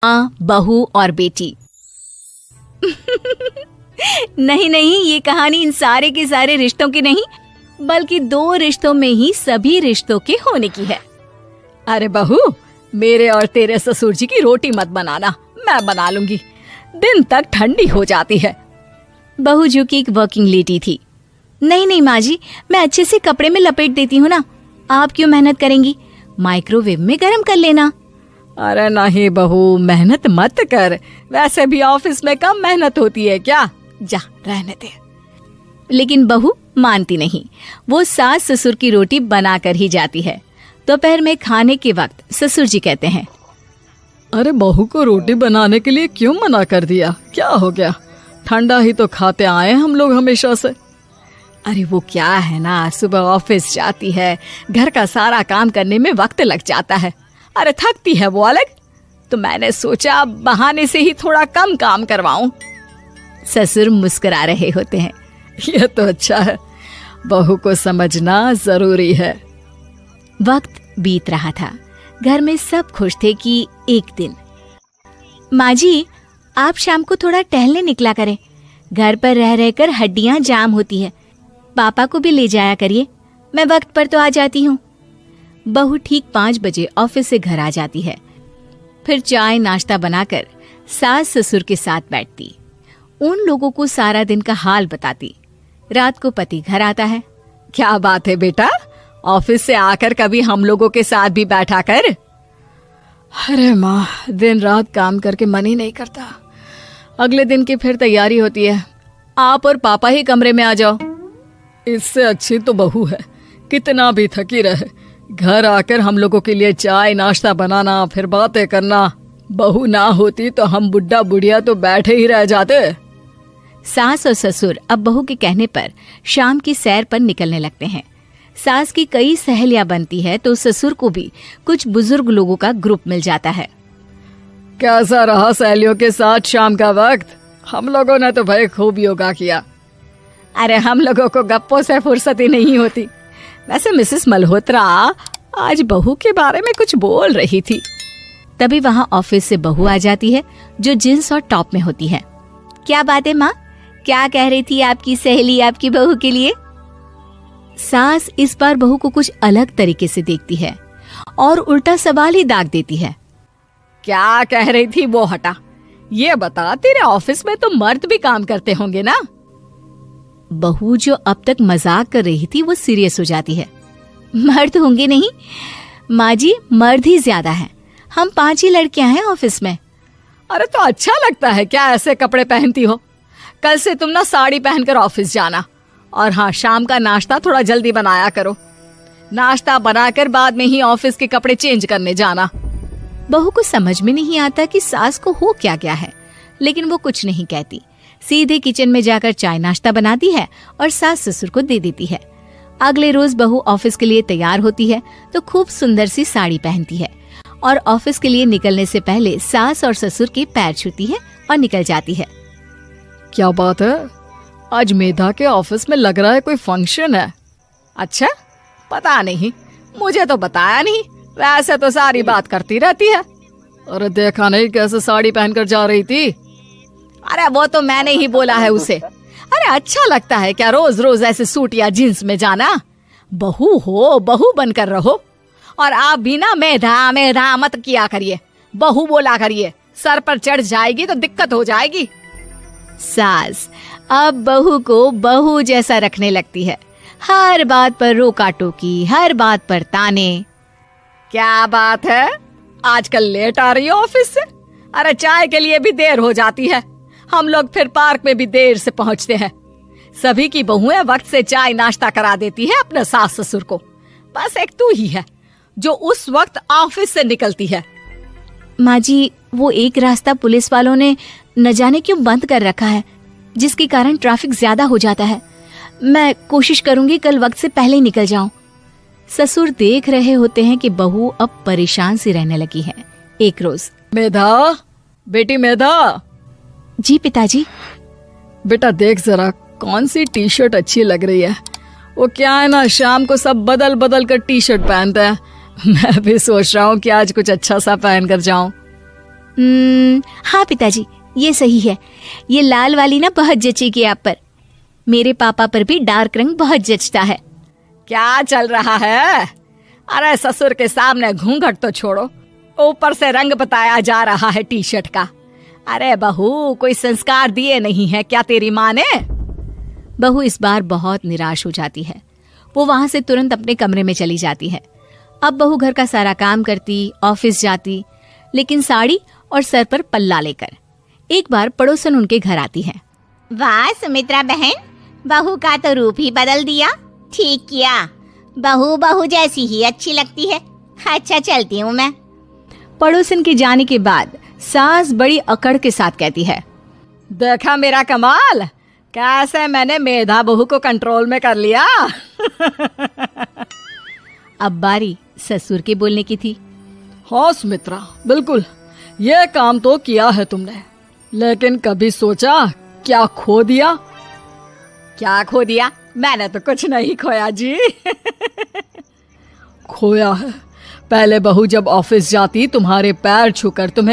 माँ, बहू और बेटी। नहीं नहीं, ये कहानी इन सारे के सारे रिश्तों की नहीं, बल्कि दो रिश्तों में ही सभी रिश्तों के होने की है। अरे बहू, मेरे और तेरे ससुर जी की रोटी मत बनाना, मैं बना लूंगी, दिन तक ठंडी हो जाती है। बहू जो कि एक वर्किंग लेडी थी। नहीं नहीं माँ जी, मैं अच्छे से कपड़े में लपेट देती हूँ ना, आप क्यों मेहनत करेंगी, माइक्रोवेव में गर्म कर लेना। अरे नहीं बहू, मेहनत मत कर, वैसे भी ऑफिस में कम मेहनत होती है क्या, जा रहने दे। लेकिन बहू मानती नहीं, वो सास ससुर की रोटी बनाकर ही जाती है। दोपहर में खाने के वक्त ससुर जी कहते हैं, अरे बहू को रोटी बनाने के लिए क्यों मना कर दिया, क्या हो गया, ठंडा ही तो खाते आए हम लोग हमेशा से। अरे वो क्या है ना, सुबह ऑफिस जाती है, घर का सारा काम करने में वक्त लग जाता है, अरे थकती है वो अलग, तो मैंने सोचा बहाने से ही थोड़ा कम काम करवाऊं। ससुर मुस्कुरा रहे होते हैं। यह तो अच्छा है, बहू को समझना जरूरी है। वक्त बीत रहा था, घर में सब खुश थे कि एक दिन, माँ जी आप शाम को थोड़ा टहलने निकला करें, घर पर रह रहकर हड्डियां जाम होती है, पापा को भी ले जाया करिए, मैं वक्त पर तो आ जाती हूँ। बहू ठीक 5 बजे ऑफिस से घर आ जाती है। फिर चाय नाश्ता बनाकर सास ससुर के साथ बैठती, उन लोगों को सारा दिन का हाल बताती। रात को पति घर आता है। क्या बात है बेटा, ऑफिस से आकर कभी हम लोगों के साथ भी बैठा कर। अरे माँ, दिन रात काम करके मन ही नहीं करता, अगले दिन की फिर तैयारी होती है, आप और पापा ही कमरे में आ जाओ। इससे अच्छी तो बहू है, कितना भी थकी रहे, घर आकर हम लोगों के लिए चाय नाश्ता बनाना, फिर बातें करना। बहू ना होती तो हम बुढ़ा बुढ़िया तो बैठे ही रह जाते। सास और ससुर अब बहू के कहने पर शाम की सैर पर निकलने लगते हैं। सास की कई सहेलियां बनती है तो ससुर को भी कुछ बुजुर्ग लोगों का ग्रुप मिल जाता है। कैसा रहा सहेलियों के साथ शाम का वक्त? हम लोगों ने तो भाई खूब योगा किया। अरे हम लोगों को गप्पों से फुर्सत ही नहीं होती। वैसे मिसेस मल्होत्रा आज बहू के बारे में कुछ बोल रही थी। तभी वहाँ ऑफिस से बहू आ जाती है जो जींस और टॉप में होती है। क्या बात है माँ, क्या कह रही थी आपकी सहेली आपकी बहू के लिए? सास इस बार बहू को कुछ अलग तरीके से देखती है और उल्टा सवाल ही दाग देती है। क्या कह रही थी वो हटा, ये बता, तेरे ऑफिस में तो मर्द भी काम करते होंगे ना? बहू जो अब तक मजाक कर रही थी वो सीरियस हो जाती है। मर्द होंगे नहीं माँ जी, मर्द ही ज्यादा हैं, हम 5 ही लड़कियां हैं ऑफिस में। अरे तो अच्छा लगता है क्या ऐसे कपड़े पहनती हो? कल से तुम ना साड़ी पहनकर ऑफिस जाना, और हाँ, शाम का नाश्ता थोड़ा जल्दी बनाया करो, नाश्ता बनाकर बाद में ही ऑफिस के कपड़े चेंज करने जाना। बहू को समझ में नहीं आता कि सास को हो क्या गया है, लेकिन वो कुछ नहीं कहती, सीधे किचन में जाकर चाय नाश्ता बनाती है और सास ससुर को दे देती है। अगले रोज बहू ऑफिस के लिए तैयार होती है तो खूब सुंदर सी साड़ी पहनती है और ऑफिस के लिए निकलने से पहले सास और ससुर के पैर छूती है और निकल जाती है। क्या बात है, आज मेधा के ऑफिस में लग रहा है कोई फंक्शन है। अच्छा, पता नहीं, मुझे तो बताया नहीं, वैसे तो सारी बात करती रहती है। अरे देखा नहीं कैसे साड़ी पहनकर जा रही थी? अरे वो तो मैंने ही बोला है उसे। अरे अच्छा लगता है क्या रोज रोज ऐसे सूट या जींस में जाना? बहू हो, बहू बनकर रहो, और आप भी ना मेधा मेधा मत किया करिए, बहू बोला करिए, सर पर चढ़ जाएगी तो दिक्कत हो जाएगी। सास अब बहू को बहू जैसा रखने लगती है, हर बात पर रोका टोकी, हर बात पर ताने। क्या बात है, आजकल लेट आ रही हो ऑफिस से? अरे चाय के लिए भी देर हो जाती है, हम लोग फिर पार्क में भी देर से पहुंचते हैं। सभी की बहुएं वक्त से चाय नाश्ता करा देती है अपने सास ससुर को, बस एक तू ही है जो उस वक्त ऑफिस से निकलती है। माँ जी, वो एक रास्ता पुलिस वालों ने न जाने क्यों बंद कर रखा है, जिसके कारण ट्रैफिक ज्यादा हो जाता है। मैं कोशिश करूंगी कल वक्त से पहले ही निकल जाऊं। ससुर देख रहे होते हैं कि बहू अब परेशान सी रहने लगी है। एक रोज, मेधा, बेटी मेधा। जी पिताजी। बेटा देख जरा, कौन सी टी शर्ट अच्छी लग रही है? वो क्या है ना, शाम को सब बदल बदल कर टी शर्ट पहनते हैं, मैं भी सोच रहा हूँ कि आज कुछ अच्छा सा पहन कर जाऊं। हाँ पिताजी, ये सही है। ये लाल वाली ना बहुत जचेगी आप पर। मेरे पापा पर भी डार्क रंग बहुत जचता है। क्या चल रहा है? अरे ससुर के सामने घूंघट तो छोड़ो, ऊपर से रंग बताया जा रहा है टी शर्ट का। अरे बहू, कोई संस्कार दिए नहीं है क्या तेरी माँ ने? बहू इस बार बहुत निराश हो जाती है। वो वहां से तुरंत अपने कमरे में चली जाती है। अब बहू घर का सारा काम करती, ऑफिस जाती, लेकिन साड़ी और सर पर पल्ला लेकर। एक बार पड़ोसन उनके घर आती है। वाह सुमित्रा बहन, बहू का तो रूप ही बदल दिया। ठीक किया, बहू बहू जैसी ही अच्छी लगती है। अच्छा चलती हूँ मैं। पड़ोसन के जाने के बाद सास बड़ी अकड़ के साथ कहती है, देखा मेरा कमाल, कैसे मैंने मेधा बहू को कंट्रोल में कर लिया। अब बारी ससुर के बोलने की थी। हाँ सुमित्रा, बिल्कुल ये काम तो किया है तुमने, लेकिन कभी सोचा क्या खो दिया? क्या खो दिया? मैंने तो कुछ नहीं खोया जी। खोया है। पहले बहू जब ऑफिस जाती तुम्हारे पैर छूकर तुम्हें